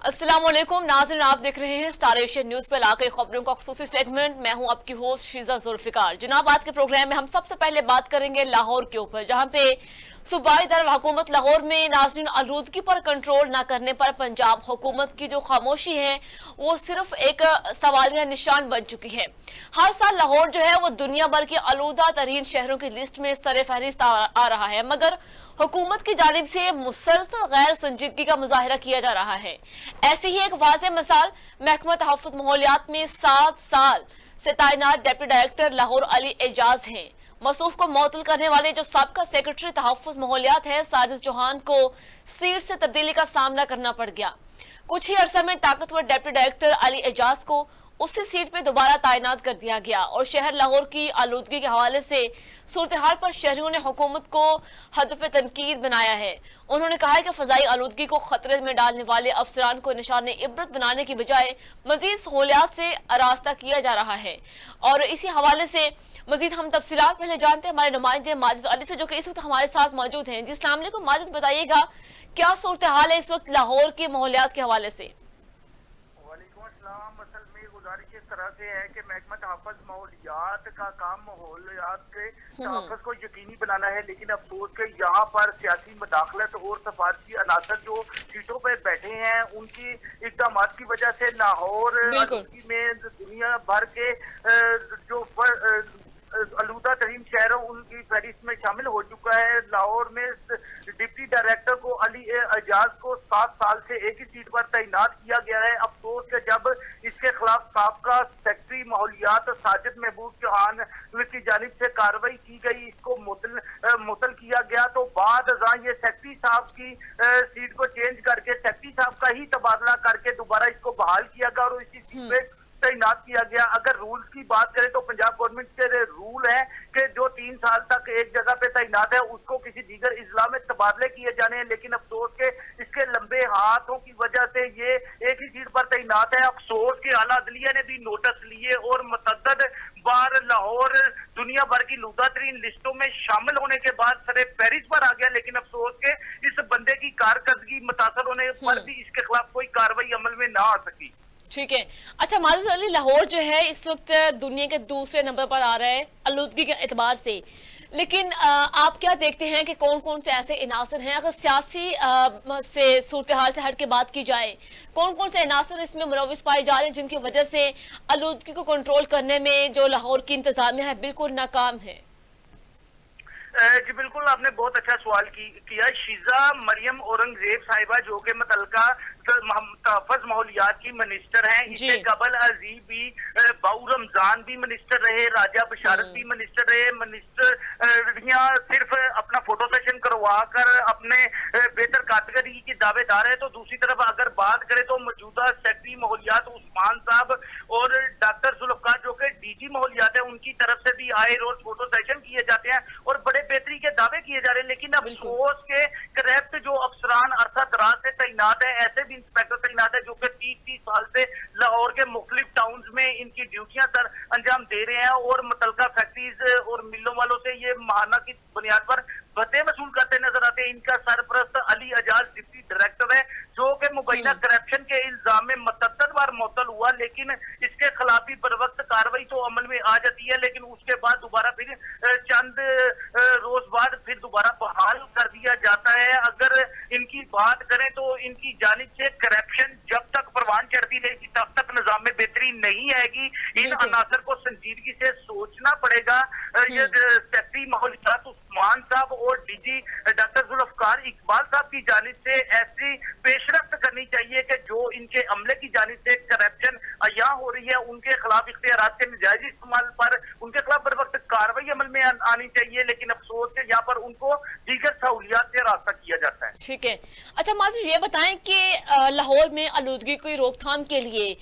अस्सलाम वालेकुम नाज़रीन, आप देख रहे हैं स्टार एशियन न्यूज पर लाके खबरों का खुसूसी सेगमेंट। मैं हूं आपकी होस्ट शीजा जुल्फिकार। जनाब, आज के प्रोग्राम में हम सबसे पहले बात करेंगे लाहौर के ऊपर, जहां पे सूबाई दारुल हुकूमत लाहौर में नाज़रीन आलूदगी पर कंट्रोल न करने पर पंजाब हुकूमत की जो खामोशी है वो सिर्फ एक सवालिया निशान बन चुकी है। हर साल लाहौर जो है वो दुनिया भर के आलूदा तरीन शहरों की लिस्ट में सर फहरिस्त आ रहा है, मगर हुकूमत की जानिब से मुसलसल गैर संजीदगी का मुजाहिरा किया जा रहा है। ऐसी ही एक वाज़ेह मिसाल महकमा तहफ़्फ़ुज़ माहौलियात में 7 साल से तैनात डिप्टी डायरेक्टर लाहौर अली एजाज हैं। मसूफ को मुअत्तल करने वाले जो साबका सेक्रेटरी तहफ़्फ़ुज़ माहौलियात है साजिद चौहान को सीट से तब्दीली का सामना करना पड़ गया। कुछ ही अरसा में ताकतवर डिप्टी डायरेक्टर अली एजाज को उसी सीट पे दोबारा तैनात कर दिया गया और शहर लाहौर की आलूदगी के हवाले से सूरत हाल पर शहरियों ने हुकूमत को हदफ तनकीद बनाया है। उन्होंने कहा है कि फजाई आलूदगी को खतरे में डालने वाले अफसरान को निशान इबरत बनाने की बजाय मजीद सहूलियात से आरास्ता किया जा रहा है। और इसी हवाले से मजीद हम तफसीलात पहले जानते हैं हमारे नुमाइंदे माजिद अली से, जो कि इस वक्त हमारे साथ मौजूद हैं। जी अस्सलाम वालेकुम माजिद, बताइएगा क्या सूरत हाल है इस वक्त लाहौर के माहौलियात के हवाले से? इस तरह से है कि महकमा तहफ़्फ़ुज़ माहौलियात का काम माहौलियात के तहफ़्फ़ुज़ को यकीनी बनाना है, लेकिन अफसोस के यहाँ पर सियासी मदाखलत और सफारती अनासर जो सीटों पर बैठे हैं उनकी इक़दाम की वजह से लाहौर में दुनिया भर के जो आलूदा तरीन शहर उनकी फहरिस्त में शामिल हो चुका है। लाहौर में डिप्टी डायरेक्टर को अली एजाज को 7 साल से एक ही सीट पर तैनात किया गया है। अफसोस के जब इसके खिलाफ साबका सेक्रेटरी माहौलियात साजिद महबूब चौहान की जानिब से कार्रवाई की गई, इसको मुअत्तल किया गया, तो बाद ये सेक्रेटरी साहब की सीट को चेंज करके सेक्रेटरी साहब का ही तबादला करके दोबारा इसको बहाल किया गया और इसी सीट पे तैनात किया गया। अगर रूल्स की बात करें तो पंजाब गवर्नमेंट के रूल है कि जो 3 साल तक एक जगह पे तैनात है उसको किसी दीगर इजला में तबादले किए जाने हैं, लेकिन अफसोस के इसके लंबे हाथों की वजह से ये एक ही सीट पर तैनात है। अफसोस के आला अदलिया ने भी नोटिस लिए और मुतअद्दिद बार लाहौर दुनिया भर की लूदा तरीन लिस्टों में शामिल होने के बाद सरे फहरिस्त पर आ गया, लेकिन अफसोस के इस बंदे की कारकर्दगी मुतासर होने पर भी इसके खिलाफ कोई कार्रवाई अमल में ना आ सकी। ठीक है, अच्छा माजिद अली, लाहौर जो है इस वक्त दुनिया के दूसरे नंबर पर आ रहा है आलूदगी के एतबार से, लेकिन आप क्या देखते हैं कि कौन कौन से ऐसे इनासर हैं, अगर सियासी से सूरत हाल से हट के बात की जाए, कौन कौन से इनासर इसमें मुलविस पाए जा रहे हैं जिनकी वजह से आलूदगी को कंट्रोल करने में जो लाहौर की इंतजामिया है बिल्कुल नाकाम है? जी बिल्कुल, आपने बहुत अच्छा सवाल किया। शीजा मरियम औरंगजेब साहिबा जो कि मुतल्लिका तहफ़्फ़ुज़ माहौलियात की मिनिस्टर हैं, इससे कबल अजीब भी बाऊ रमजान भी मिनिस्टर रहे, राजा बशारत भी मिनिस्टर रहे। मिनिस्टरियां सिर्फ अपना फोटो सेशन करवा कर अपने बेहतर कारकर्दगी की दावेदार है, तो दूसरी तरफ अगर बात करें तो मौजूदा सेक्रेटरी माहौलियात उस्मान साहब और डॉक्टर जुल्फ़िकार जो कि डीजी माहौलियात है उनकी तरफ से भी आए रोज फोटो सेशन किए जाते हैं और बड़े बेहतरी के दावे किए जा रहे हैं, लेकिन अफसोस के करप्ट जो अफसरान अरसा दराज से तैनात है, ऐसे भी इंस्पेक्टर तैनात है जो कि 30 साल से लाहौर के मुख्तलिफ टाउन्स में इनकी ड्यूटियां सर अंजाम दे रहे हैं और मुतल्लिका फैक्ट्रीज और मिलों वालों से ये माहाना की बुनियाद पर भत्ते वसूल करते नजर आते हैं। इनका सरपरस्त अली एजाज डिप्टी डायरेक्टर है जो कि मुबैना करप्शन के इल्जाम में मुतअद्दिद बार मुअत्तल हुआ, लेकिन इसके खिलाफ भी बर वक्त कार्रवाई तो अमल में आ जाती है, लेकिन उसके बाद दोबारा फिर चंद रोज बाद फिर दोबारा बहाल कर दिया जाता है। अगर इनकी बात करें तो इनकी जानिब से करप्शन जब तक परवान चढ़ती रहेगी तब तक निजाम में बेहतरी नहीं आएगी। इन अनासर को संजीदगी से सोचना पड़ेगा। ये सेक्रेटरी माहौलियात उस्मान साहब और डीजी डॉक्टर जुल्फ़िकार इकबाल साहब की जानिब से ऐसी पेशरफ्त करनी चाहिए कि जो इनके अमले की जानिब से करप्शन अया हो रही है उनके खिलाफ इख्तियारात के नाजायज इस्तेमाल पर उनके खिलाफ बर वक्त कार्रवाई अमल में आनी चाहिए, लेकिन अफसोस है यहाँ पर उनको दीगर सहूलियात से रास्ता किया जाता है। ठीक है, अच्छा माजिद ये बताएं कि लाहौर में आलूदगी की रोकथाम के लिए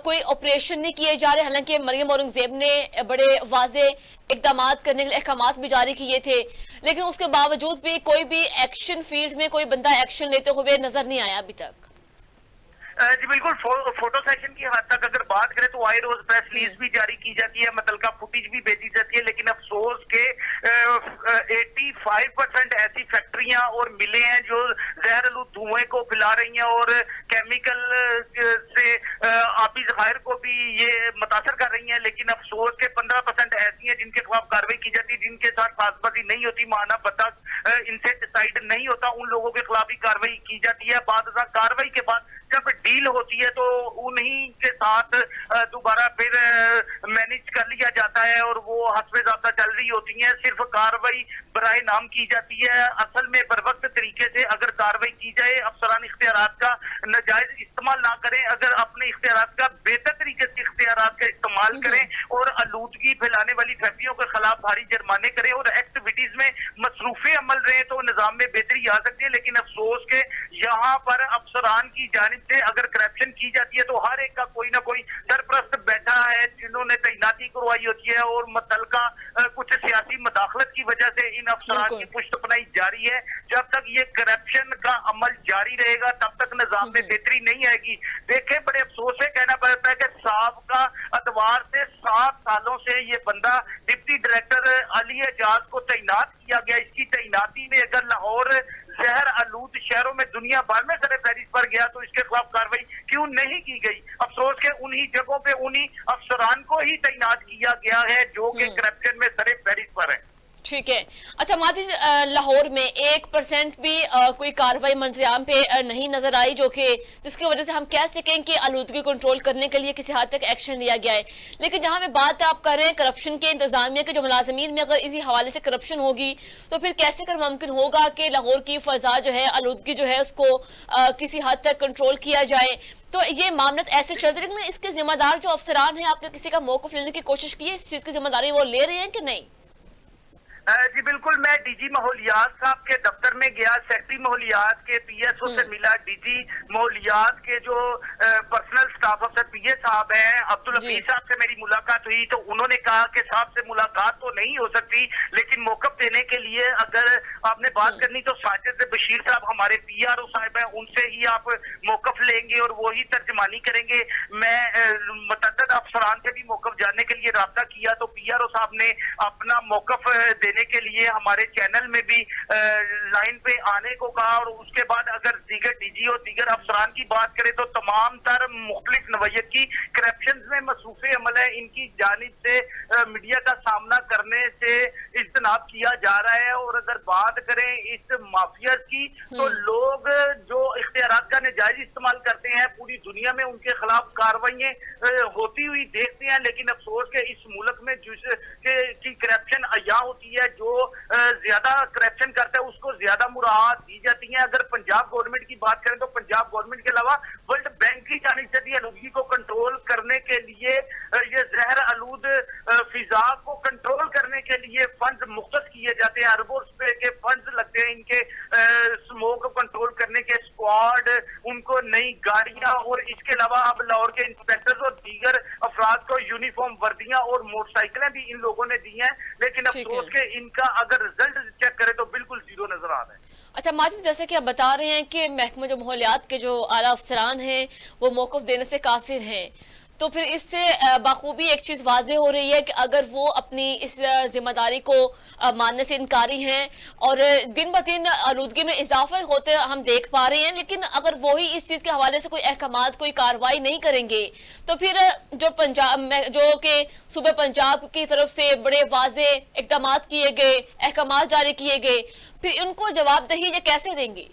कोई ऑपरेशन नहीं किए जा रहे, हालांकि मरियम औरंगजेब ने बड़े वाजे इकदाम करने के लिए अहकामात भी जारी किए थे, लेकिन उसके बावजूद भी कोई भी एक्शन फील्ड में कोई बंदा एक्शन लेते हुए नजर नहीं आया अभी तक। जी बिल्कुल, फोटो सेशन की हद तक अगर बात करें तो आए रोज प्रेस रिलीज भी जारी की जाती है, मुतल्लिका फुटेज भी भेजी जाती है, लेकिन अफसोस के 85% ऐसी फैक्ट्रियां और मिलें हैं जो जहरआलूद धुएं को फैला रही हैं और केमिकल से आबी जखायर को भी ये मुतासर कर रही हैं, लेकिन अफसोस के 15% ऐसी हैं जिनके खिलाफ कार्रवाई की जाती है, जिनके साथ साजबाजी नहीं होती, माना पता इनसे डिसाइड नहीं होता, उन लोगों के खिलाफ ही कार्रवाई की जाती है। बाद कार्रवाई के बाद जब डील होती है तो उन्हीं के साथ दोबारा फिर मैनेज कर लिया जाता है और वो हस्बे ज़ाब्ता चल रही होती है, सिर्फ कार्रवाई बराए नाम की जाती है। असल में बरवक्त तरीके से अगर कार्रवाई की जाए, अफसरान इख्तियारात का नाजायज इस्तेमाल ना करें, अगर अपने इख्तियारात का बेहतर तरीके से इख्तियारात का इस्तेमाल करें और आलूदगी फैलाने वाली फैक्ट्रियों के खिलाफ भारी जुर्माने करें और एक्टिविटीज में मसरूफे अमल रहे तो निजाम में बेहतरी आ सकती है। लेकिन अफसोस के यहाँ पर अफसरान की जानिब से अगर करप्शन की जाती है तो हर एक का कोई ना कोई सरप्रस्त बैठा है जिन्होंने तैनाती करवाई होती है और मुतल्लिका कुछ सियासी मदाखलत की वजह से इन अफसरान की पुष्टपनाई जारी है। जब तक ये करप्शन का अमल जारी रहेगा तब तक निजाम में बेहतरी नहीं आएगी। देखें, बड़े अफसोस से कहना पड़ता है कि साबिका अदवार से 7 सालों से ये बंदा डिप्टी डायरेक्टर अली एजाज को तैनात किया गया। इसकी तैनाती में अगर लाहौर जहर आलूद शहरों में दुनिया भर में सरे फहरिस्त पर गया तो इसके खिलाफ कार्रवाई क्यों नहीं की गई? अफसोस के उन्हीं जगहों पे उन्हीं अफसरान को ही तैनात किया गया है जो कि करप्शन में सरे फहरिस्त पर है। ठीक है। अच्छा माजिद, लाहौर में 1% भी कोई कार्रवाई मंजराम पे नहीं नजर आई, जो कि जिसकी वजह से हम कह सकें कि आलूदगी कंट्रोल करने के लिए किसी हद तक एक्शन लिया गया है। लेकिन जहां पे बात आप कर रहे हैं करप्शन के, इंतजामिया के जो मुलाजमीन में अगर इसी हवाले से करप्शन होगी तो फिर कैसे कर मुमकिन होगा कि लाहौर की फजा जो है, आलूदगी जो है, उसको किसी हद तक कंट्रोल किया जाए? तो ये मामला ऐसे चलते, लेकिन इसके जिम्मेदार जो अफसरान है, आपने किसी का मौक़िफ़ लेने की कोशिश की है? इस चीज की जिम्मेदारी वो ले रहे हैं कि नहीं? जी बिल्कुल, मैं डीजी माहौलियात साहब के दफ्तर में गया, सेक्रेटरी माहौलियात के पीएसओ से मिला, डीजी माहौलियात के जो पर्सनल स्टाफ अफसर पीए साहब हैं अब्दुल हफीज साहब से मेरी मुलाकात हुई तो उन्होंने कहा कि साहब से मुलाकात तो नहीं हो सकती, लेकिन मौक़िफ़ देने के लिए अगर आपने बात करनी तो साजिद बशीर साहब हमारे पीआरओ साहब हैं, उनसे ही आप मौक़िफ़ लेंगे और वो ही तर्जमानी करेंगे। मैं मुतअद्दिद अफसरान से भी मौक़िफ़ जानने के लिए राब्ता किया तो पीआरओ साहब ने अपना मौक़िफ़ देने के लिए हमारे चैनल में भी लाइन पे आने को कहा। और उसके बाद अगर दीगर डीजी और दीगर अफसरान की बात करें तो तमाम तर मुख्तलिफ नवैयत की करप्शन में मसरूफे अमल है, इनकी जानिब से मीडिया का सामना करने से इज्तनाब किया जा रहा है। और अगर बात करें इस माफिया की तो लोग जो इख्तियारात का नाजायज इस्तेमाल करते हैं पूरी दुनिया में उनके खिलाफ कार्रवाइयां होती हुई देखते हैं, लेकिन अफसोस के इस मुल्क में जिसकी करप्शन अया होती है, जो ज्यादा करप्शन करता है उसको ज्यादा मुराद दी जाती है। अगर पंजाब गवर्नमेंट की बात करें तो पंजाब गवर्नमेंट के अलावा वर्ल्ड बैंक की जानिब से भी आलूदगी को कंट्रोल करने के लिए, ये जहर आलूद फिजा को कंट्रोल करने के लिए फंड मुख्तस किए जाते हैं, अरबों रुपए के फंड लगते हैं इनके स्मोक को कंट्रोल करने के स्क्वाड, उनको नई गाड़ियां और इसके अलावा अब लाहौर के इंस्पेक्टर्स और दीगर अफराद को यूनिफॉर्म वर्दियां और मोटरसाइकिलें भी इन लोगों ने दी हैं, लेकिन अफसोस के इनका अगर रिजल्ट चेक करें तो बिल्कुल जीरो नजर आ रहा है। अच्छा माजिद, जैसे कि आप बता रहे हैं कि महकमा जो माहौलियात के जो आला अफसरान हैं वो मौक़िफ़ देने से कासिर हैं, तो फिर इससे बाखूबी एक चीज़ वाज़ेह हो रही है कि अगर वो अपनी इस जिम्मेदारी को मानने से इनकारी हैं और दिन ब दिन आलूदगी में इजाफा होते हम देख पा रहे हैं, लेकिन अगर वो ही इस चीज़ के हवाले से कोई अहकामात, कोई कार्रवाई नहीं करेंगे तो फिर जो पंजाब में, जो कि सूबे पंजाब की तरफ से बड़े वाज़ेह इक़दाम किए गए, अहकामात जारी किए गए, फिर उनको जवाबदेही ये कैसे देंगे?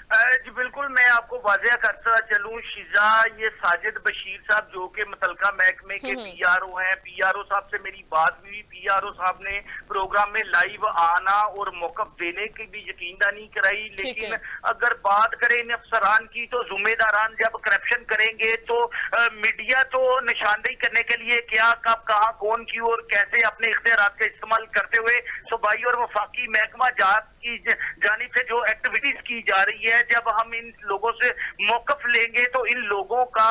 जी बिल्कुल, मैं आपको वाज़ेह करता चलूं, शिजा ये साजिद बशीर साहब जो कि मुतल्लिका महकमे के पीआरओ हैं, पीआरओ साहब से मेरी बात हुई, पीआरओ साहब ने प्रोग्राम में लाइव आना और मौक़िफ़ देने की भी यकीनदानी कराई। लेकिन अगर बात करें इन अफसरान की तो जिम्मेदारान जब करप्शन करेंगे तो मीडिया तो निशानदेही करने के लिए क्या, कब, कहाँ, कौन, क्यों और कैसे अपने इख्तियारात का इस्तेमाल करते हुए सूबाई और वफाकी महकमा जात की जानिब से जो एक्टिविटीज की जा रही है, जब हम इन लोगों से मौकफ लेंगे तो इन लोगों का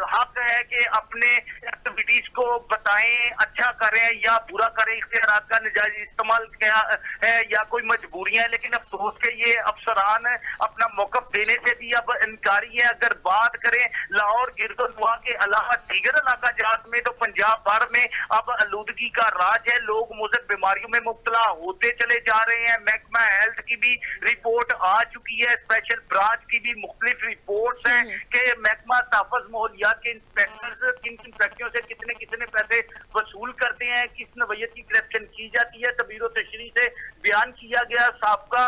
हक है कि अपने एक्टिविटीज को बताएं, अच्छा करें या बुरा करें, इख्तियारात का नाजायज इस्तेमाल क्या है या कोई मजबूरियां है। लेकिन अफसोस के ये अफसरान अपना मौकफ देने से भी अब इनकारी है। अगर बात करें लाहौर गिरदोनवा के अलावा दीगर इलाका जात में, तो पंजाब भर में अब आलूदगी का राज है। लोग मुज़र बीमारियों में मुब्तला होते चले जा रहे हैं। महकमा हेल्थ की भी रिपोर्ट आ चुकी है, स्पेशल ब्रांच की भी मुख्तलिफ रिपोर्ट्स हैं कि महकमा तहफ़्फ़ुज़ माहौलियात के इंस्पेक्टर्स किन किन फैक्ट्रियों से कितने कितने पैसे वसूल करते हैं, किस नवैयत की करप्शन की जाती है। तबीर व तशरीह से बयान किया गया। साबका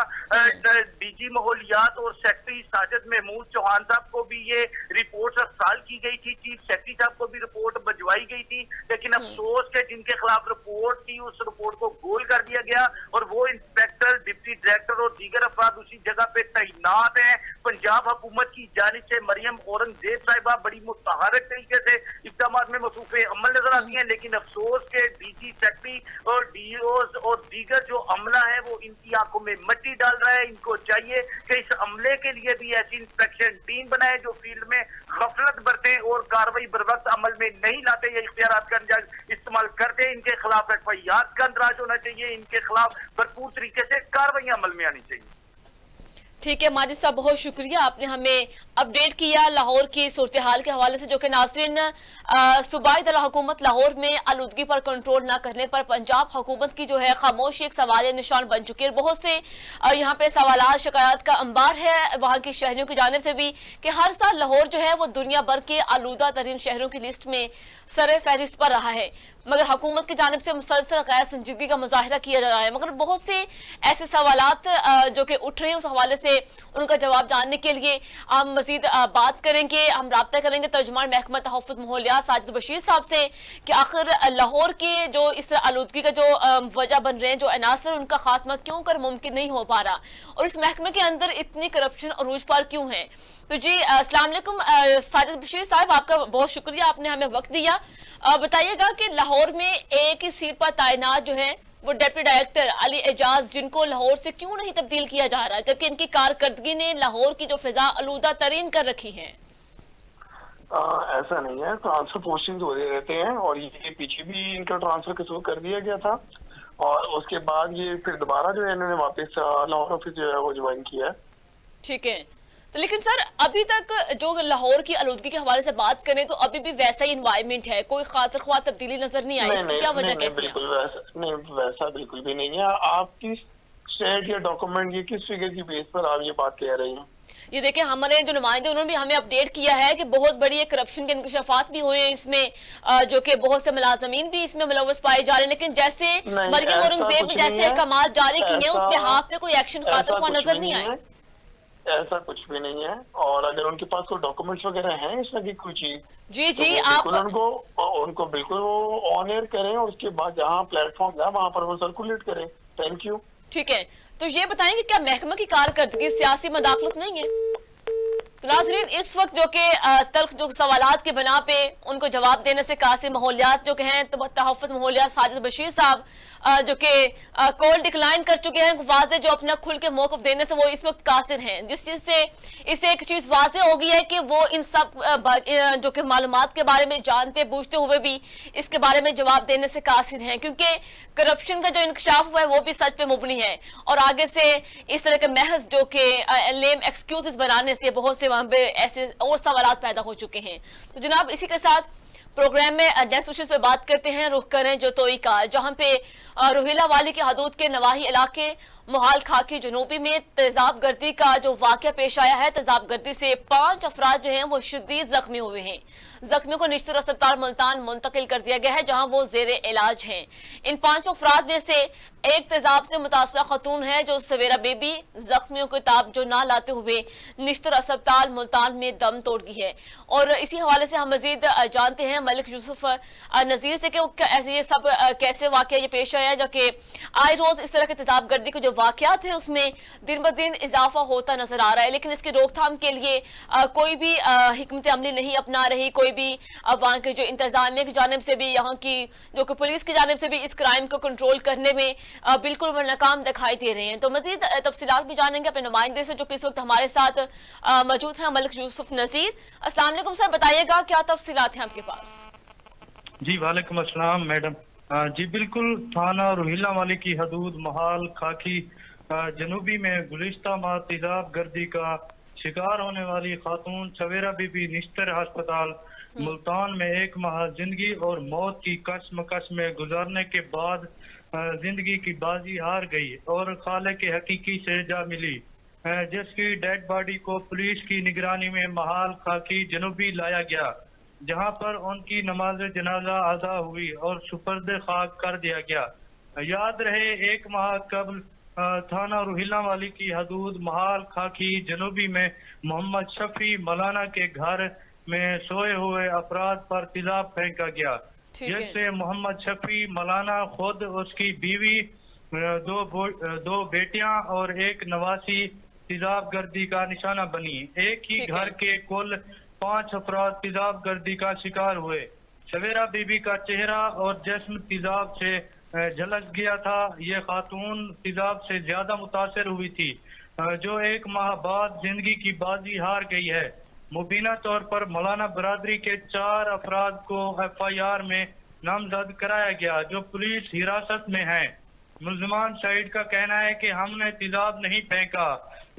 डीजी माहौलियात और सेक्रेटरी साजिद महमूद चौहान साहब को भी ये रिपोर्ट अर्साल की गई थी, चीफ सेक्रेटरी साहब को भी रिपोर्ट भिजवाई गई थी। लेकिन अफसोस के जिनके खिलाफ रिपोर्ट थी उस रिपोर्ट को गोल कर दिया गया और वो इंस्पेक्टर, डिप्टी डायरेक्टर और दीगर अफराद उसी जगह पे तैनात हैं। पंजाब हुकूमत की जानिब से मरियम औरंगजेब साहिबा बड़ी मुतहरक तरीके से इक़दाम में मसरूफ़ अमल नजर आती हैं। लेकिन अफसोस के डीजी सेक्रेटरी और डीओज और दीगर जो अमला है वो इनकी आंखों में मिट्टी डाल रहा है। इनको चाहिए कि इस अमले के लिए भी ऐसी इंस्पेक्शन टीम बनाए जो फील्ड में गफलत बरते और कार्रवाई बर वक्त अमल में नहीं लाते या इख्तियारात का इस्तेमाल करते। इनके खिलाफ एफआईआर का अंदराज होना चाहिए, इनके खिलाफ भरपूर तरीके से कार्रवाई अमल में आनी चाहिए। ठीक है माजिद साहब, बहुत शुक्रिया, आपने हमें अपडेट किया लाहौर की सूरत हाल के हवाले से। जो कि नाज़रीन, सूबाई दर हुकूमत लाहौर में आलूदगी पर कंट्रोल न करने पर पंजाब हुकूमत की जो है खामोशी एक सवाल निशान बन चुकी है। बहुत से यहाँ पे सवाल शिकायत का अंबार है वहाँ के शहरियों की जानिब से भी कि हर साल लाहौर जो है वो दुनिया भर के आलूदा तरीन शहरों की लिस्ट में सर फहरिस्त पर रहा है, मगर हुकूमत की जानिब से मुसलसल गैर संजीदगी का मुजाहिरा किया जा रहा है। मगर बहुत से ऐसे सवालात जो कि उठ रहे हैं, उस हवाले से उनका जवाब जानने के लिए हम मजीद बात करेंगे। हम राब्ता करेंगे तर्जुमान महकमा तहफ़्फ़ुज़ माहौलियात साजिद बशीर साहब से कि आखिर लाहौर के जो इस तरह आलूदगी का जो वजह बन रहे हैं, जो अनासर, उनका खात्मा क्यों कर मुमकिन नहीं हो पा रहा और इस महकमे के अंदर इतनी करप्शन अरूज पर क्यों है। तो जी अस्सलाम वालेकुम साजिद बशीर साहब, आपका बहुत शुक्रिया, आपने हमें वक्त दिया। बताइएगा कि लाहौर में एक ही सीट पर तैनात जो है वो डिप्टी डायरेक्टर अली एजाज, जिनको लाहौर से क्यों नहीं तब्दील किया जा रहा है, जबकि इनकी कारकर्दगी ने लाहौर की जो फिजा आलूदा तरीन कर रखी है। ऐसा नहीं है, ट्रांसफर पोस्टिंग होते रहते हैं और ये पीछे भी इनका ट्रांसफर किसी को कर दिया गया था और उसके बाद ये फिर दोबारा जो है इन्होंने वापस लाहौर ऑफिस जो है वो ज्वाइन किया है। ठीक है, तो लेकिन सर अभी तक जो लाहौर की आलूदगी के हवाले से बात करें तो अभी भी वैसा ही एनवायरनमेंट है, कोई खातिर ख्वाह तब्दीली नजर नहीं आई। इसकी क्या वजह कहते हैं? बिल्कुल वैसा बिल्कुल भी नहीं है। आप किस स्टेट या डॉक्यूमेंट ये किस फिगर की बेस पर आप ये बात कह रही हैं? ये देखें, हमारे जो नुमाइंदे उन्होंने भी हमें अपडेट किया है कि बहुत बड़ी करप्शन के इंकशाफात भी हुए हैं इसमें, जो कि बहुत से मुलाजमीन भी इसमें मुलव्वस पाए जा रहे हैं। लेकिन जैसे मरियम औरंगजेब ने जैसे अहकामात जारी किए हैं उसके हाथ में कोई एक्शन खातिर ख्वाह नजर नहीं आए। ऐसा कुछ भी नहीं है और अगर उनके पास कोई डॉक्यूमेंट्स वगैरह हैं इस तरह की कोई चीज, जी जी तो आप उनको बिल्कुल वो ऑन एयर करें और उसके बाद जहाँ प्लेटफॉर्म है वहाँ पर वो सर्कुलेट करें। Thank you. ठीक है, तो ये बताएं कि क्या महकमा की कारकर्दगी सियासी मदाखलत नहीं है? तो नाज़रीन, इस वक्त जो कि तल्ख जो सवालात के बना पे उनको जवाब देने से कासिम माहौलियात जो कि हैं तहफ़्फ़ुज़ माहौलियात साजिद बशीर साहब जो कि कॉल डिक्लाइन कर चुके हैं, वाज़े जो अपना खुल के मौक़िफ़ देने से वो इस वक्त कासिर हैं, जिस चीज़ से इससे एक चीज़ वाज़े हो गई है कि वो इन सब जो कि मालूमात के बारे में जानते बूझते हुए भी इसके बारे में जवाब देने से कासिर हैं, क्योंकि करप्शन का जो इंकशाफ हुआ है वो भी सच पे मुबनी है और आगे से इस तरह के महज जो कि लेम एक्सक्यूजेस बनाने से बहुत से वहाँ पे ऐसे और सवालात पैदा हो चुके हैं। तो जनाब, इसी के साथ प्रोग्राम में नेक्स्ट इश्यूज पे बात करते हैं। रुख करें जो तोई का, जहां पे रोहिला वाली की हदूद के नवाही इलाके मोहाल खाकी जनूबी में तेजाब गर्दी का जो वाक़या पेश आया है। तेजाब गर्दी से 5 अफराद जो हैं वो शदीद जख्मी हुए हैं। जख्मियों को निश्चित अस्पताल मुल्तान मुंतकिल कर दिया गया है, जहां वो जेरे इलाज हैं। इन 5 अफराद में से एक तेजाब से मुतासरा खतून है जो सवेरा बेबी जख्मियों को ताब जो ना लाते हुए निश्चित अस्पताल मुल्तान में दम तोड़ गई है। और इसी हवाले से हम मजीद जानते हैं मलिक यूसुफ नजीर से कि ऐसे ये सब कैसे वाक़या ये पेश आया, जो कि आए रोज इस तरह के तेजाब गर्दी के जो वाक़यात हैं उसमें दिन ब दिन इजाफा होता नजर आ रहा है। लेकिन इसकी रोकथाम के लिए कोई भी हिकमत अमली नहीं अपना रही, कोई भी वहाँ के जो इंतजामिया की जानिब से भी, यहाँ की जो कि पुलिस की जानिब से भी इस क्राइम को कंट्रोल करने में बिल्कुल वो नाकाम दिखाई दे रहे हैं। तो मजीद तफसीलात भी जानेंगे अपने नुमाइंदे से जो कि इस वक्त हमारे साथ मौजूद हैं, मलिक यूसुफ नजीर। अस्सलाम वालेकुम सर, बताइएगा क्या तफसीलात हैं आपके पास? जी वालेकुम अस्सलाम मैडम। जी बिल्कुल, थाना रोहिल्ला वाली की हदूद महाल खाकी जनूबी में गुलिस्ता माह तेजाब गर्दी का शिकार होने वाली खातून सवेरा बीबी निश्तर अस्पताल मुल्तान में 1 माह जिंदगी और मौत की कशमकश में गुजारने के बाद जिंदगी की बाजी हार गई और खाले के हकीकी से जा मिली, जिसकी डेड बॉडी को पुलिस की निगरानी में महाल खाकी जनूबी लाया गया, जहां पर उनकी नमाज जनाजा अदा हुई और सुपर्द खाक कर दिया गया। याद रहे 1 माह कबल थाना रोहिल्ला वाली की हदूद महाल खाकी जनूबी में मोहम्मद शफी मौलाना के घर में सोए हुए अफराद पर तेजाब फेंका गया, जिससे मोहम्मद शफी मौलाना खुद, उसकी बीवी, 2 बेटियां और 1 नवासी तेजाब गर्दी का निशाना बनी। एक ही घर के कुल 5 अफराद तेजाब गर्दी का शिकार हुए। सवेरा बीबी का चेहरा और जिस्म तेजाब से झलक गया था। ये खातून तेजाब से ज्यादा मुतासर हुई थी, जो 1 माह बाद जिंदगी की बाजी हार गई है। मुबीना तौर पर मौलाना बरादरी के 4 अफराद को FIR में नामजद कराया गया, जो पुलिस हिरासत में हैं। मुल्जिमान साइड का कहना है कि हमने तेजाब नहीं फेंका,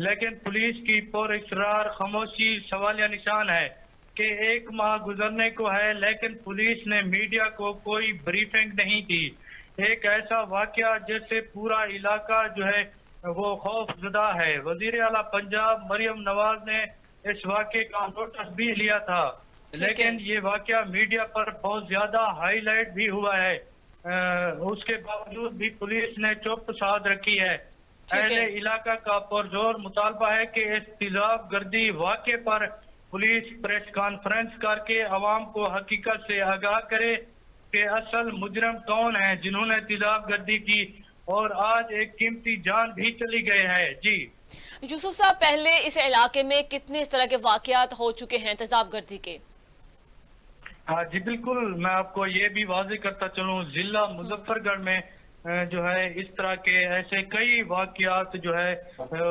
लेकिन पुलिस की पुरइसरार खामोशी सवालिया निशान है कि 1 माह गुजरने को है, लेकिन पुलिस ने मीडिया को कोई ब्रीफिंग नहीं दी। एक ऐसा वाकया जिससे पूरा इलाका जो है वो खौफजदा है। वजीर आला पंजाब मरियम नवाज ने इस वाकये का नोटिस भी लिया था, लेकिन ये वाकया मीडिया पर बहुत ज्यादा हाईलाइट भी हुआ है। उसके बावजूद भी पुलिस ने चुप साध रखी है। अहले इलाका का पुरजोर मुतालबा है कि इस तेजाब गर्दी वाकये पर पुलिस प्रेस कॉन्फ्रेंस करके अवाम को हकीकत से आगाह करे कि असल मुजरम कौन है जिन्होंने तेजाब गर्दी की, और आज एक कीमती जान भी चली गई है। जी यूसुफ साहब, पहले इस इलाके में कितने इस तरह के वाकयात हो चुके हैं तेजाब गर्दी के? हाँ जी बिल्कुल, मैं आपको ये भी वाज़ेह करता चलूँ, जिला मुजफ्फरगढ़ में जो है इस तरह के ऐसे कई वाकयात जो है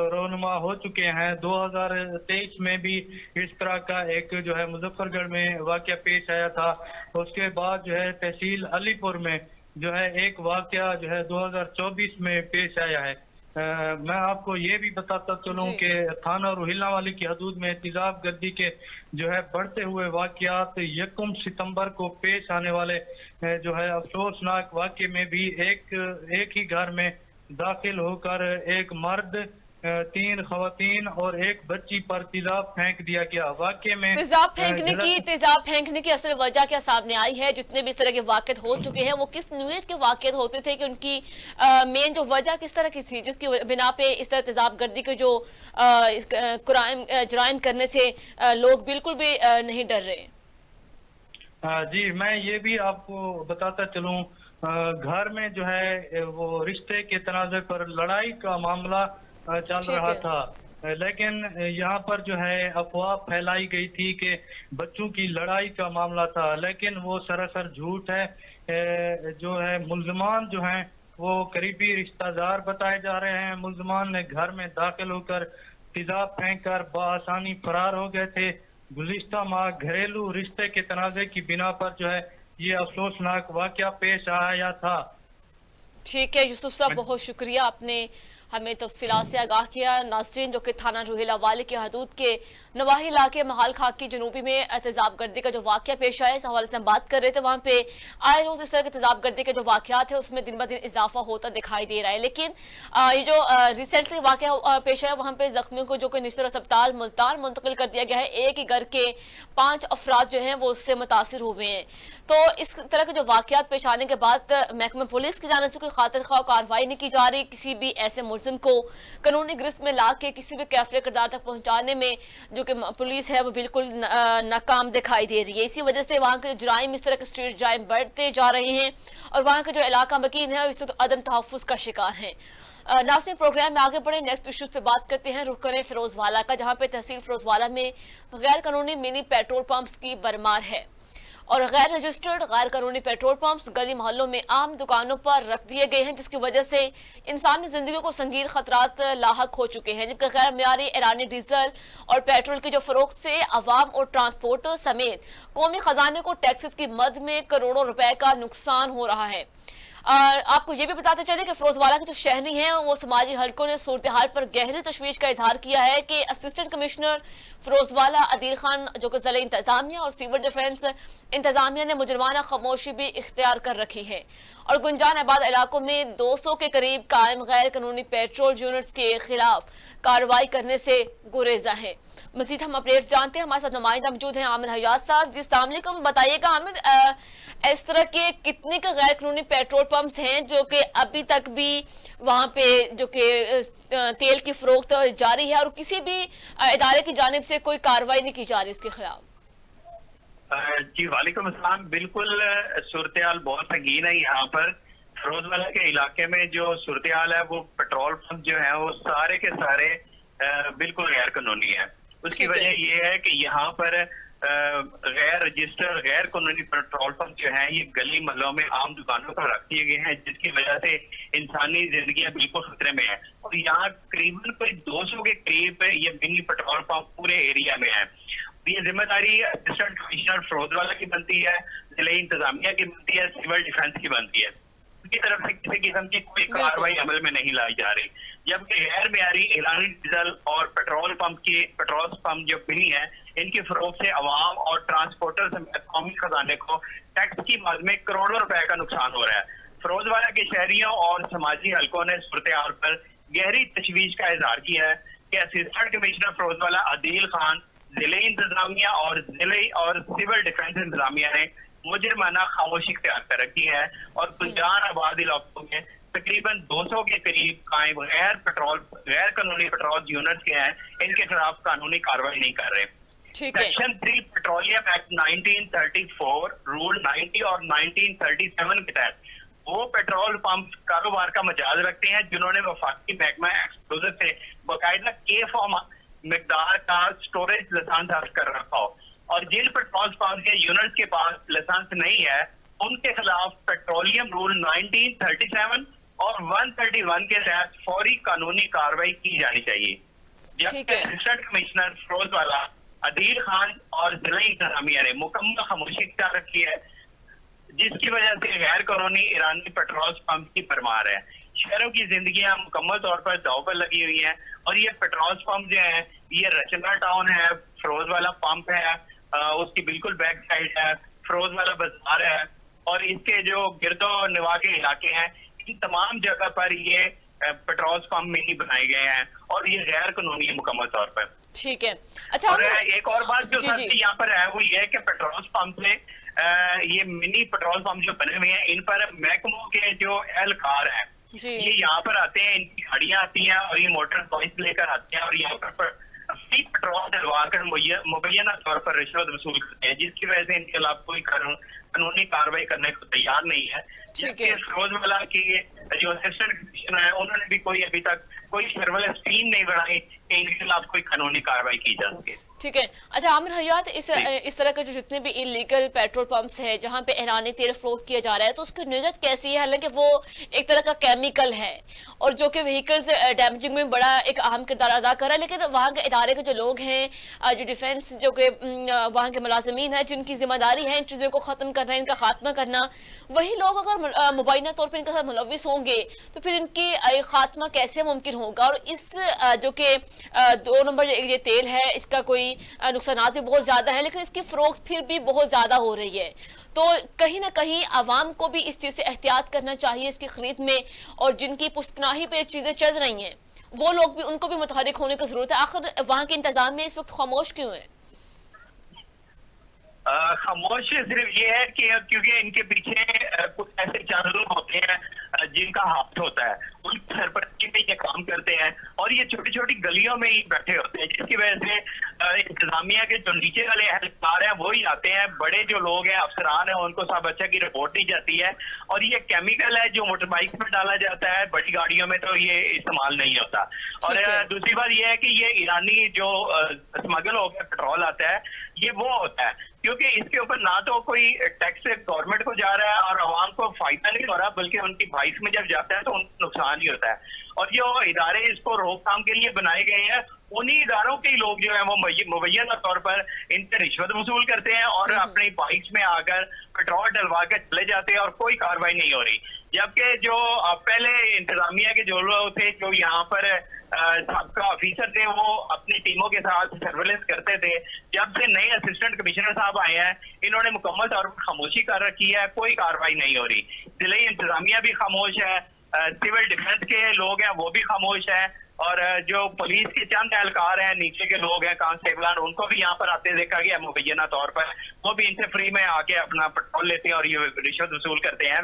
रोनुमा हो चुके हैं। 2023 में भी इस तरह का एक जो है मुजफ्फरगढ़ में वाकया पेश आया था। उसके बाद जो है तहसील अलीपुर में जो है एक वाकया जो है 2024 में पेश आया है। मैं आपको ये भी बताता चलूं कि थाना रोहिल्ला वाली की हदूद में तेजाब गर्दी के जो है बढ़ते हुए वाकयात 1 सितंबर को पेश आने वाले जो है अफसोसनाक वाकये में भी एक ही घर में दाखिल होकर एक मर्द, 3 खवातीन और 1 बच्ची पर तेजाब फेंक दिया गया। वाकये में तेजाब फेंकने की असल वजह क्या सामने आई है? जितने भी इस तरह के वाकये हो चुके हैं वो किस नौयत के वाकये होते थे कि उनकी मेन जो वजह किस तरह की थी जिसकी बिना पे इस तरह तेजाब गर्दी के जो जुराइम करने से लोग बिल्कुल भी नहीं डर रहे? जी मैं ये भी आपको बताता चलूं, घर में जो है वो रिश्ते के तनाज़े पर लड़ाई का मामला चल रहा था, लेकिन यहाँ पर जो है अफवाह फैलाई गई थी कि बच्चों की लड़ाई का मामला था, लेकिन वो सरासर झूठ है। जो है मुल्जिमान जो हैं वो करीबी रिश्तेदार बताए जा रहे हैं। मुल्जिमान ने घर में दाखिल होकर तेजाब फेंक कर बआसानी फरार हो गए थे। गुज़िश्ता माह घरेलू रिश्ते के तनाज़े की बिना पर जो है ये अफसोसनाक वाकया पेश आया था। ठीक है यूसुफ साहब, बहुत शुक्रिया, आपने हमें तफसीलात से आगाह किया। नाज़रीन, जो कि थाना रोहिल्ला वाली की हदूद के नवाही इलाके महाल खाकी जनूबी में तेजाब गर्दी का जो वाकया पेश आया, इस हवाले से हम बात कर रहे थे। वहाँ पे आए रोज इस तरह के तेजाब गर्दी के जो वाकयात है उसमें दिन ब दिन इजाफा होता दिखाई दे रहा है। लेकिन ये जो रिसेंटली वाकया पेश आया वहाँ पे जख्मियों को जो कि निश्तर अस्पताल मुल्तान मुंतकिल कर दिया गया है। एक ही घर के 5 अफराद जो है वो उससे मुतासिर हुए हैं। तो इस तरह के जो वाकयात पेश आने के बाद महकमा पुलिस की जानिब से कोई खातिर खा कार्रवाई नहीं की जा रही। किसी भी ऐसे मुलजिम को कानूनी गिरफ्त में ला के किसी भी कैफरे किरदार तक पहुंचाने में जो कि पुलिस है वो बिल्कुल नाकाम दिखाई दे रही है। इसी वजह से वहाँ के जुराइम, इस तरह के स्ट्रीट जुराइम बढ़ते जा रहे हैं और वहाँ का जो इलाका मकीन है इस अदम तहफ़्फ़ुज़ का शिकार है। नाज़रीन, प्रोग्राम में आगे बढ़े, नेक्स्ट इश्यूज पे बात करते हैं। रुख करें फिरोजवाला का, जहाँ पे तहसील फिरोजवाला में गैर कानूनी मिनी पेट्रोल पंप्स की भरमार है और गैर रजिस्टर्ड गैर कानूनी पेट्रोल पंप्स गली मोहल्लों में आम दुकानों पर रख दिए गए हैं, जिसकी वजह से इंसानी जिंदगी को संगीन खतरात लाहक हो चुके हैं। जबकि गैर मियारी ईरानी डीजल और पेट्रोल की जो फरोख्त से अवाम और ट्रांसपोर्टर समेत कौमी खजाने को टैक्सेस की मद में करोड़ों रुपए का नुकसान हो रहा है। आपको ये भी बताते चले कि फिरोजवाला के जो शहरी हैं वो समाजी हलकों ने सूरत हाल पर गहरी तशवीश का इजहार किया है कि असिस्टेंट कमिश्नर फिरोजवाला अदील खान जो कि जिला इंतजामिया और सिविल डिफेंस इंतजामिया ने मुजरमाना खामोशी भी इख्तियार कर रखी है और गुंजान आबाद इलाकों में 200 के करीब कायम गैर कानूनी पेट्रोल यूनिट्स के खिलाफ कार्रवाई करने से गुरेजा है। मजीद हम अपडेट जानते हैं, हमारे साथ नुमाइंदा मौजूद हैं आमिर हयात साहब। जी अस्सलाम वालेकुम, बताइएगा आमिर, इस तरह के कितने के गैर कानूनी पेट्रोल पंप्स हैं जो कि अभी तक भी वहां पे जो कि तेल की फरोख्त जारी है और किसी भी इदारे की जानिब से कोई कार्रवाई नहीं की जा रही इसके खिलाफ? जी वालेकुम अस्सलाम। बिल्कुल सूरत हाल बहुत संगीन है यहाँ पर। फिरोजवाला के इलाके में जो सूरत हाल है वो पेट्रोल पंप जो है वो सारे के सारे बिल्कुल गैर कानूनी है। उसकी वजह ये है कि यहाँ पर गैर रजिस्टर गैर कानूनी पेट्रोल पंप जो है ये गली मोहल्लों में आम दुकानों पर रख दिए गए हैं, जिसकी वजह से इंसानी जिंदगी बिल्कुल खतरे में है। और यहाँ करीबन कोई 200 के करीब ये मिनी पेट्रोल पंप पूरे एरिया में है। ये जिम्मेदारी असिस्टेंट कमिश्नर फिरोजवाला की बनती है, जिला इंतजामिया की बनती है, सिविल डिफेंस की बनती है। उनकी तरफ से किसी किस्म की कोई कार्रवाई अमल में नहीं लाई जा रही। जबकि गैर मियारी ईरानी डीजल और पेट्रोल पंप जो मिली है इनकी फरोख्त से अवाम और ट्रांसपोर्टर समेत कौमी खजाने को टैक्स की मद में करोड़ों रुपए का नुकसान हो रहा है। फिरोजवाला के शहरियों और समाजी हलकों ने सूरत हाल पर गहरी तशवीश का इजहार किया है कि असिस्टेंट कमिश्नर फिरोजवाला अदील खान, जिले इंतजामिया और सिविल डिफेंस इंतजामिया ने मुजरमाना खामोशी इख्तियार कर रखी है और गुंजान आबाद इलाकों में तकरीबन 200 के करीब कायम गैर कानूनी पेट्रोल यूनिट के हैं, इनके खिलाफ कानूनी कार्रवाई नहीं कर रहे। सेक्शन 3 पेट्रोलियम एक्ट 1934 रूल 90 और 1937 के तहत वो पेट्रोल पंप कारोबार का मजाज रखते हैं जिन्होंने वफाकी महकमा एक्सप्लोजिव से बाकायदा के फॉर्म मिकदार का स्टोरेज लाइसेंस हासिल कर रखा हो और जिन पेट्रोल पंप के यूनिट्स के पास लाइसेंस नहीं है उनके खिलाफ पेट्रोलियम रूल 1937 और 131 के तहत फौरी कानूनी कार्रवाई की जानी चाहिए। जबकि असिस्टेंट कमिश्नर फिरोजवाला अदील खान और जिला इंतजामिया ने मुकम्मल खामोशी इख्तियार रखी है, जिसकी वजह से गैर कानूनी ईरानी पेट्रोल पंप की भरमार है। शहरों की जिंदगियां मुकम्मल तौर पर दांव पर लगी हुई हैं और ये पेट्रोल पंप जो है ये रचना टाउन है, फिरोजवाला पंप है, उसकी बिल्कुल बैक साइड है, फिरोजवाला बाजार है और इसके जो गिरदो निवा के इलाके हैं इन तमाम जगह पर ये पेट्रोल पंप में ही बनाए गए हैं और ये गैर कानूनी है मुकम्मल तौर पर। ठीक है। अच्छा, और एक और बात जो यहाँ पर है वो ये है कि पेट्रोल पंप में ये मिनी पेट्रोल पंप जो बने हुए हैं इन पर महकमों के जो एहलकार हैं ये यहाँ पर आते हैं, इनकी गाड़ियां आती हैं और ये मोटर पॉइंट लेकर आते हैं और यहाँ पर फ्री पेट्रोल डलवा कर मुबैना तौर पर रिश्वत वसूल करते हैं, जिसकी वजह से इनके खिलाफ कोई कानूनी कार्रवाई करने को तैयार नहीं है। फिरोजवाला के जो असिस्टेंट कमिश्नर है उन्होंने भी कोई अभी तक कोई सर्वेलेंस टीम नहीं बनाई कि इनके खिलाफ कोई कानूनी कार्रवाई की जा सके। ठीक है। अच्छा आमिर हयात, इस तरह के जो जितने भी इलीगल पेट्रोल पंप्स हैं जहां पे ईरानी तेल फरोख्त किया जा रहा है तो उसकी नियत कैसी है? हालांकि वो एक तरह का केमिकल है और जो कि व्हीकल्स डैमेजिंग में बड़ा एक अहम किरदार अदा कर रहा है, लेकिन वहाँ के इदारे के जो लोग हैं, जो डिफेंस जो कि वहाँ के मुलाजिमीन है जिनकी जिम्मेदारी है इन चीज़ों को ख़त्म करना, इनका खात्मा करना, वही लोग अगर मुबैना तौर पर इनके साथ मुलविस होंगे तो फिर इनकी खात्मा कैसे मुमकिन होगा? और इस जो कि 2 नंबर ये तेल है इसका कोई नुकसानात भी बहुत ज्यादा है, लेकिन इसकी फरोख्त फिर भी बहुत ज्यादा हो रही है, तो कहीं ना कहीं आवाम को भी इस चीज से एहतियात करना चाहिए इसकी खरीद में, और जिनकी पुष्पनाही पे चीजें चल रही हैं वो लोग भी, उनको भी मुतहरिक होने की जरूरत है। आखिर वहाँ के इंतजाम में इस वक्त खामोश क्यों है? खामोश सिर्फ ये है कि क्योंकि इनके पीछे कुछ ऐसे चैनल होते हैं जिनका हाथ होता है, उनकी सरपरस्ती में ये काम करते हैं और ये छोटी छोटी गलियों में ही बैठे होते हैं, जिसकी वजह से इंतजामिया के जो नीचे वाले एहलकार हैं वही आते हैं, बड़े जो लोग हैं अफसरान हैं उनको सब अच्छा की रिपोर्ट दी जाती है। और ये केमिकल है जो मोटर बाइक में डाला जाता है, बड़ी गाड़ियों में तो ये इस्तेमाल नहीं होता। और दूसरी बात ये है कि ये ईरानी जो स्मगल होकर पेट्रोल आता है ये वो होता है, क्योंकि इसके ऊपर ना तो कोई टैक्स गवर्नमेंट को जा रहा है और आवाम को फायदा नहीं हो रहा, बल्कि उनकी बाइक में जब जाता है तो उनको नुकसान ही होता है। और जो इदारे इसको रोकथाम के लिए बनाए गए हैं उन्हीं इदारों के लोग जो है वो मुबैना तौर पर इनसे रिश्वत वसूल करते हैं और अपनी बाइक्स में आकर पेट्रोल डलवा के चले जाते हैं और कोई कार्रवाई नहीं हो रही। जबकि जो पहले इंतजामिया के जो लोग थे जो यहाँ पर सबका ऑफिसर थे वो अपनी टीमों के साथ सर्वेलेंस करते थे, जब से नए असिस्टेंट कमिश्नर साहब आए हैं इन्होंने मुकम्मल तौर पर खामोशी कर रखी है, कोई कार्रवाई नहीं हो रही। जिले इंतजामिया भी खामोश है, सिविल डिफेंस के लोग हैं वो भी खामोश है, और जो पुलिस के चंद एहलकार हैं नीचे के लोग हैं कांस्टेबल उनको भी यहाँ पर आते देखा गया मुबैना तौर पर, वो भी इनसे फ्री में आके अपना पेट्रोल लेते हैं और ये रिश्वत वसूल करते हैं।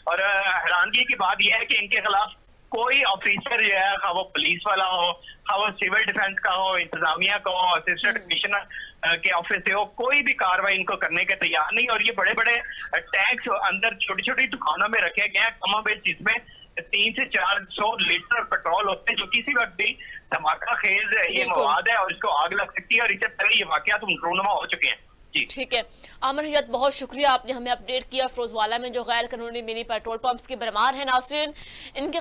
और हैरानगी की बात यह है कि इनके खिलाफ कोई ऑफिसर जो है, खा वो पुलिस वाला हो, खा वो सिविल डिफेंस का हो, इंतजामिया का हो, असिस्टेंट कमिश्नर के ऑफिस से हो, कोई भी कार्रवाई इनको करने के तैयार नहीं। और ये बड़े बड़े टैंक्स अंदर छोटी छोटी दुकानों में रखे गए हैं कमोबेश, जिसमें 300 से 400 लीटर पेट्रोल होते हैं जो किसी वक्त भी धमाका खेज ये मवाद है और इसको आग लग सकती है। और इससे पहले ये वाकया रूनमा हो चुके हैं। ठीक है आमिर हयात, बहुत शुक्रिया आपने हमें अपडेट किया। फिरोजवाला में जो गैर कानूनी मिनी पेट्रोल पंप्स की भरमार है नाज़रीन, इनके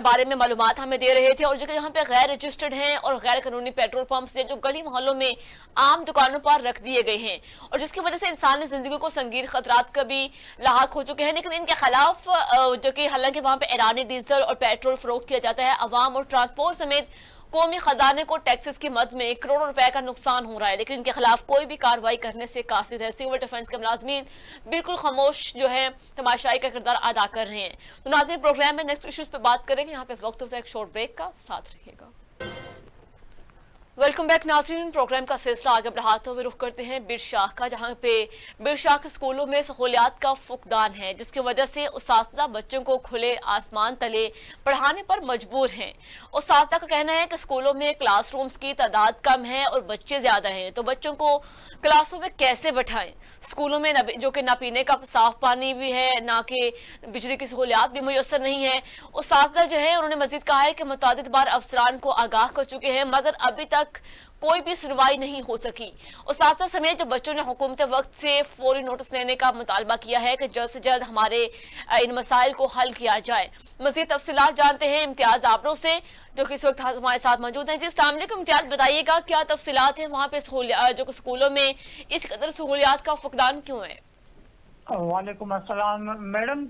बारे में मालूमात हमें दे रहे थे। और जो यहाँ पे गैर रजिस्टर्ड हैं और गैर कानूनी पेट्रोल पंप्स जो गली मोहल्लों में आम दुकानों पर रख दिए गए हैं और जिसकी वजह से इंसानी जिंदगी को संगीन खतरात का भी लाहक हो चुके हैं। लेकिन इनके खिलाफ जो कि हालांकि वहाँ पे ईरानी डीजल और पेट्रोल फरोख्त किया जाता है, अवाम और ट्रांसपोर्ट समेत कौमी खजाने को टैक्सेस की मद में करोड़ों रुपए का नुकसान हो रहा है, लेकिन इनके खिलाफ कोई भी कार्रवाई करने से कासिर है। सिविल डिफेंस के मुलाजमीन बिल्कुल खामोश जो है तमाशाई का किरदार अदा कर रहे हैं। तो नाज़रीन प्रोग्राम में नेक्स्ट इश्यूज पे बात करेंगे, यहाँ पे वक्त होता है एक शॉर्ट ब्रेक का, साथ रहिएगा। वेलकम बैक नाज़रीन, प्रोग्राम का सिलसिला आगे बढ़ाते हुए रुख करते हैं बिरशाह का, जहाँ पे बिरशाह के स्कूलों में सहूलियात का फुकदान है, जिसकी वजह से उस्ताद बच्चों को खुले आसमान तले पढ़ाने पर मजबूर हैं। उस्ताद का कहना है कि स्कूलों में क्लासरूम्स की तादाद कम है और बच्चे ज्यादा हैं, तो बच्चों को क्लासों में कैसे बैठाएं। स्कूलों में जो कि ना पीने का साफ पानी भी है, ना कि बिजली की सहूलियात भी मुयसर नहीं है। उस्ताद जो है उन्होंने मजीद कहा है कि मुतादिद बार अफसरान को आगाह कर चुके हैं, मगर अभी तक कोई भी सुनवाई नहीं हो सकी। उस्ताद समेत जो बच्चों ने हुकूमत वक्त से फौरी नोटिस लेने का मुतालबा किया है कि जल्द से जल्द हमारे इन मसाइल को हल किया जाए। मज़ीद तफसीलात जानते हैं इम्तियाज आबरो से जो कि इस वक्त हमारे साथ मौजूद हैं। जी अस्सलाम वालेकुम इम्तियाज, बताइएगा क्या तफसीलात है वहाँ पे जो स्कूलों में इस कदर सहूलियात का फुकदान क्यों है? वालेकुम अस्सलाम मैडम,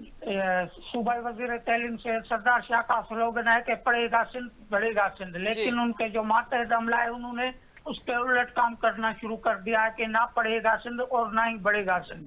सूबाई वजीर तैलीम से सरदार शाह का स्लोगन है कि पढ़ेगा सिंध बढ़ेगा सिंध, लेकिन उनके जो मातहत अमला है उन्होंने उसके उलट काम करना शुरू कर दिया है कि ना पढ़ेगा सिंध और ना ही बढ़ेगा सिंध।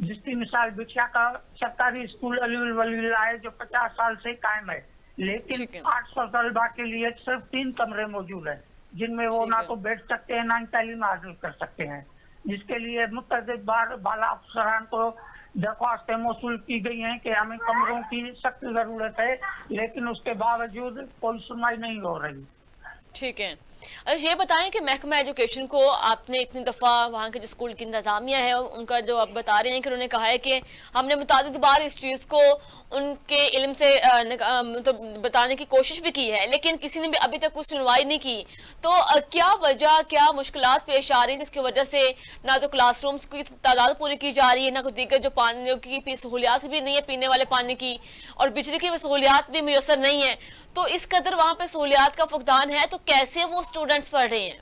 जिसकी मिसाल बिछा का सरकारी स्कूल अलीउल वली है जो 50 साल से कायम है, लेकिन 800 तलबा के लिए सिर्फ 3 कमरे मौजूद है जिनमें वो ना तो बैठ सकते हैं ना ही तालीम हासिल कर सकते हैं, जिसके लिए मुतअद्दिद बार बाला अफसरान को दरख्वास्तें मौसूल की गई हैं कि हमें कमरों की सख्त जरूरत है, लेकिन उसके बावजूद कोई सुनवाई नहीं हो रही। ठीक है, ये बताएं कि महकमा एजुकेशन को आपने इतनी दफ़ा वहाँ के जो स्कूल की इंतजामिया है उनका जो आप बता रहे हैं कि उन्होंने कहा है कि हमने मुतादिद बार इस चीज़ को उनके इल्म से तो बताने की कोशिश भी की है, लेकिन किसी ने भी अभी तक कुछ सुनवाई नहीं की। तो क्या वजह, क्या मुश्किलात पेश आ रही है जिसकी वजह से ना तो क्लासरूम्स की तादाद पूरी की जा रही है, ना कोई दीगर जो पानी की सहूलियात भी नहीं है, पीने वाले पानी की और बिजली की सहूलियात भी मुयसर नहीं है। तो इस कदर वहाँ पे सहूलियात का फुकदान है, तो कैसे वो स्टूडेंट्स पढ़ रहे हैं?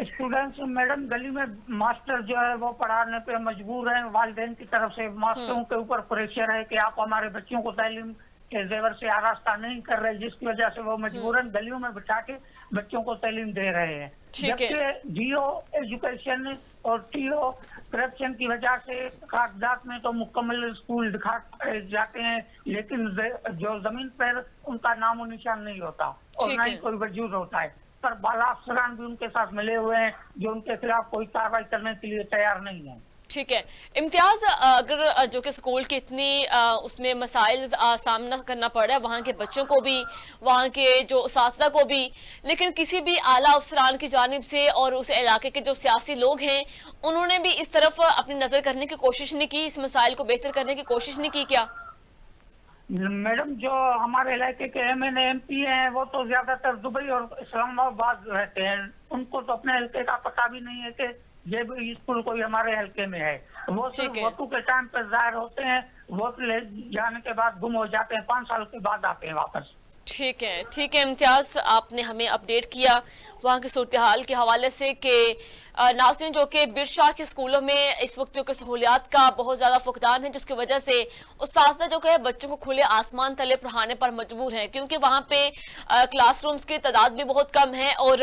स्टूडेंट्स मैडम गली में मास्टर जो है वो पढ़ाने पे मजबूर हैं। वालिदैन की तरफ से मास्टरों के ऊपर प्रेशर है कि आप हमारे बच्चों को तालीम के जेवर से आरास्ता नहीं कर रहे, जिसकी वजह से वो मजबूरन गलियों में बिठा के बच्चों को तालीम दे रहे हैं। जबकि जीओ एजुकेशन और टीओ करप्शन की वजह से कागजात में तो मुकम्मल स्कूल दिखा जाते हैं, लेकिन जो जमीन पर उनका नामो निशान नहीं होता और ना ही कोई वजूद होता है। पर बाला अफसरान भी उनके साथ मिले हुए हैं जो उनके खिलाफ कोई कार्रवाई करने के लिए तैयार नहीं है। ठीक है इम्तियाज, अगर जो कि स्कूल के इतनी उसमें मसाइल सामना करना पड़ रहा है वहाँ के बच्चों को भी, वहाँ के जो उस्तादा को भी, लेकिन किसी भी आला अफसरान की जानिब से और उस इलाके के जो सियासी लोग हैं उन्होंने भी इस तरफ अपनी नजर करने की कोशिश नहीं की, इस मसाइल को बेहतर करने की कोशिश नहीं की क्या? मैडम, जो हमारे इलाके के MNA MP हैं वो तो ज्यादातर दुबई और इस्लामाबाद रहते हैं, उनको तो अपने हल्के का पता भी नहीं है कि ये भी स्कूल कोई हमारे हल्के में है। वो सिर्फ वोटों के टाइम पर जाहिर होते हैं, वोट ले जाने के बाद गुम हो जाते हैं, 5 साल के बाद आते हैं वापस। ठीक है इम्तियाज, आपने हमें अपडेट किया वहाँ की सूरत हाल के हवाले से कि नाज़रीन जो कि बिरशाह के स्कूलों में इस वक्त जो कि सहूलियात का बहुत ज़्यादा फुकदान है, जिसकी वजह से उस्ताद जो है बच्चों को खुले आसमान तले पढ़ाने पर मजबूर हैं, क्योंकि वहाँ पे क्लासरूम्स की तादाद भी बहुत कम है और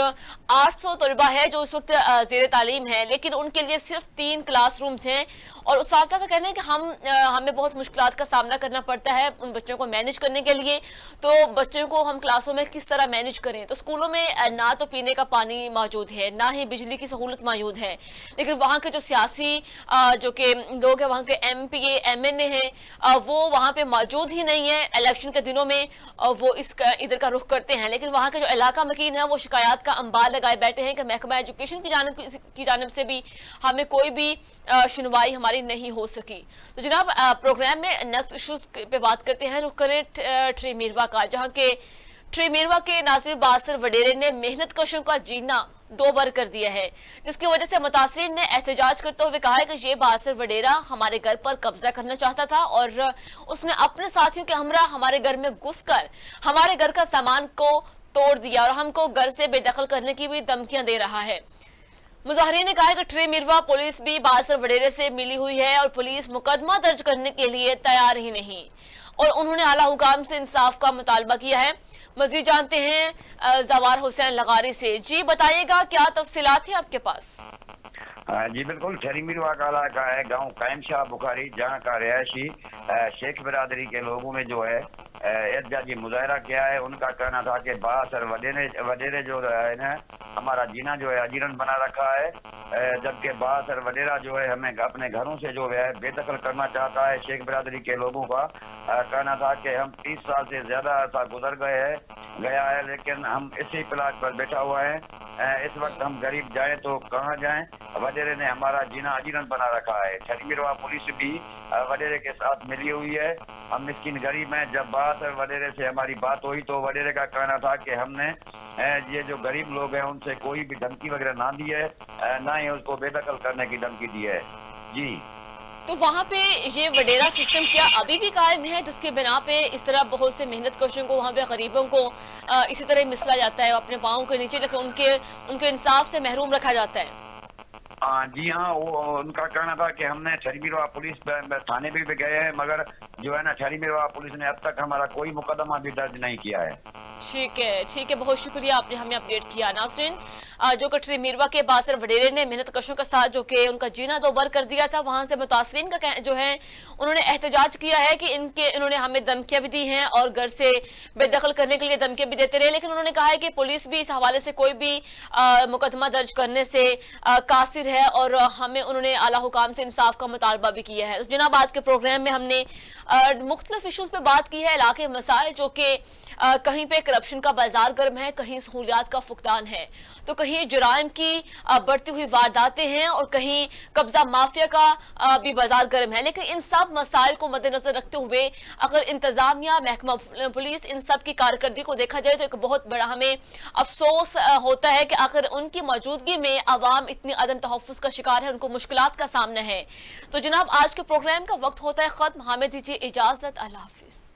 800 तलबा है जो इस वक्त ज़ेर तालीम है, लेकिन उनके लिए सिर्फ 3 क्लासरूम्स हैं और उस्ताद का कहना है कि हमें बहुत मुश्किलात का सामना करना पड़ता है उन बच्चों को मैनेज करने के लिए। तो बच्चों को हम क्लासों में किस तरह मैनेज करें? तो स्कूलों में ना तो पीने का पानी मौजूद है, ना ही बिजली की सहूलत मौजूद है, लेकिन वहाँ के जो सियासी जो कि लोग हैं, वहाँ के MP MNA हैं, वो वहाँ पे मौजूद ही नहीं है। इलेक्शन के दिनों में वो इधर का रुख करते हैं, लेकिन वहाँ के जो इलाका मकीन है वो शिकायत का अंबार लगाए बैठे हैं कि महकमा एजुकेशन की जानिब से भी हमें कोई भी सुनवाई हमारी नहीं हो सकी। तो जनाब प्रोग्राम में नेक्स्ट इशूज पे बात करते हैं, रुख करें ट्री मीरवा का, जहाँ के ट्री मीरवा के नासिर बासर वडेरे ने मेहनत कशों का जीना 2 बार कर दिया है, जिसकी वजह से मुतासरीन ने एहतजाज करते हुए कहा है कि ये बासर वडेरा हमारे घर पर कब्जा करना चाहता था और उसने अपने साथियों के हमरा हमारे घर में घुसकर हमारे घर का सामान को तोड़ दिया और हमको घर से बेदखल करने की भी धमकियां दे रहा है। मुजाहिरीन ने कहा है कि ट्री मीरवा पुलिस भी बासर वडेरे से मिली हुई है और पुलिस मुकदमा दर्ज करने के लिए तैयार ही नहीं, और उन्होंने आला हुकाम से इंसाफ का मुतालबा किया है। मजीद जानते हैं जवार हुसैन लगारी से। जी बताइएगा क्या तफसीलात है आपके पास? जी बिल्कुल, ट्री मीरवा का इलाका है गांव कायम शाह बुखारी, जहां का रिहायशी शेख बिरादरी के लोगों में जो है एहतजाजी मुजाहरा किया है। उनका कहना था कि बासर वडेरे जो है ना हमारा जीना जो है अजीरन बना रखा है, जबकि बासर वडेरा जो है हमें अपने घरों से जो है बेदखल करना चाहता है। शेख बिरादरी के लोगों का कहना था कि हम 30 साल से ज्यादा अर्सा गुजर गया है, लेकिन हम इसी प्लाट पर बैठा हुआ है। इस वक्त हम गरीब जाए तो कहाँ जाएं? वडेरे ने हमारा जीना अजीरन बना रखा है। ट्री मीरवा पुलिस भी वडेरे के साथ मिली हुई है। हम मिस्किन गरीब हैं। जब बासर वडेरे से हमारी बात हुई तो वडेरे का कहना था कि हमने ये जो गरीब लोग हैं उनसे कोई भी धमकी वगैरह ना दी है, ना ही उसको बेदखल करने की धमकी दी है। जी, तो वहाँ पे ये वडेरा सिस्टम क्या अभी भी कायम है, जिसके बिना पे इस तरह बहुत से मेहनत कशों को, वहाँ पे गरीबों को इसी तरह मिसला जाता है अपने पाँव के नीचे, लेकिन उनके इंसाफ से महरूम रखा जाता है? जी हाँ, वो उनका कहना था कि हमने ट्री मीरवा पुलिस थाने भी गए हैं, मगर जो है ना ट्री मीरवा पुलिस ने अब तक हमारा कोई मुकदमा भी दर्ज नहीं किया है। ठीक है, बहुत शुक्रिया आपने हमें अपडेट किया। नाज़रीन, जो कि ट्री मीरवा के बासर वडेरे ने मेहनत कशों के साथ जो कि उनका जीना 2 बार कर दिया था, वहां से मुतासरीन का जो है उन्होंने एहतजाज किया है कि इन्होंने हमें धमकियां भी दी हैं और घर से बेदखल करने के लिए धमकियां भी देते रहे, लेकिन उन्होंने कहा है कि पुलिस भी इस हवाले से कोई भी मुकदमा दर्ज करने से कासिर है और उन्होंने आला हुकाम से इंसाफ का मुतालबा भी किया है। जनाब, आज के प्रोग्राम में हमने मुख्तलिफ इशूज पे बात की है, इलाके मसाइल जो कि कहीं पे करप्शन का बाजार गर्म है, कहीं सहूलियात का फुकदान है, तो कहीं जुराइम की बढ़ती हुई वारदातें हैं और कहीं कब्जा माफिया का भी बाजार गर्म है। लेकिन इन सब मसाइल को मद्देनजर रखते हुए अगर इंतजामिया, महकमा पुलिस, इन सब की कारकर्दगी को देखा जाए तो एक बहुत बड़ा हमें अफसोस होता है कि आखिर उनकी मौजूदगी में अवाम इतनी अदम तहफ़्फ़ुज़ का शिकार है, उनको मुश्किलात का सामना है। तो जनाब, आज के प्रोग्राम का वक्त होता है खत्म। हमें दीजिए इजाजत। अल्लाह हाफिज।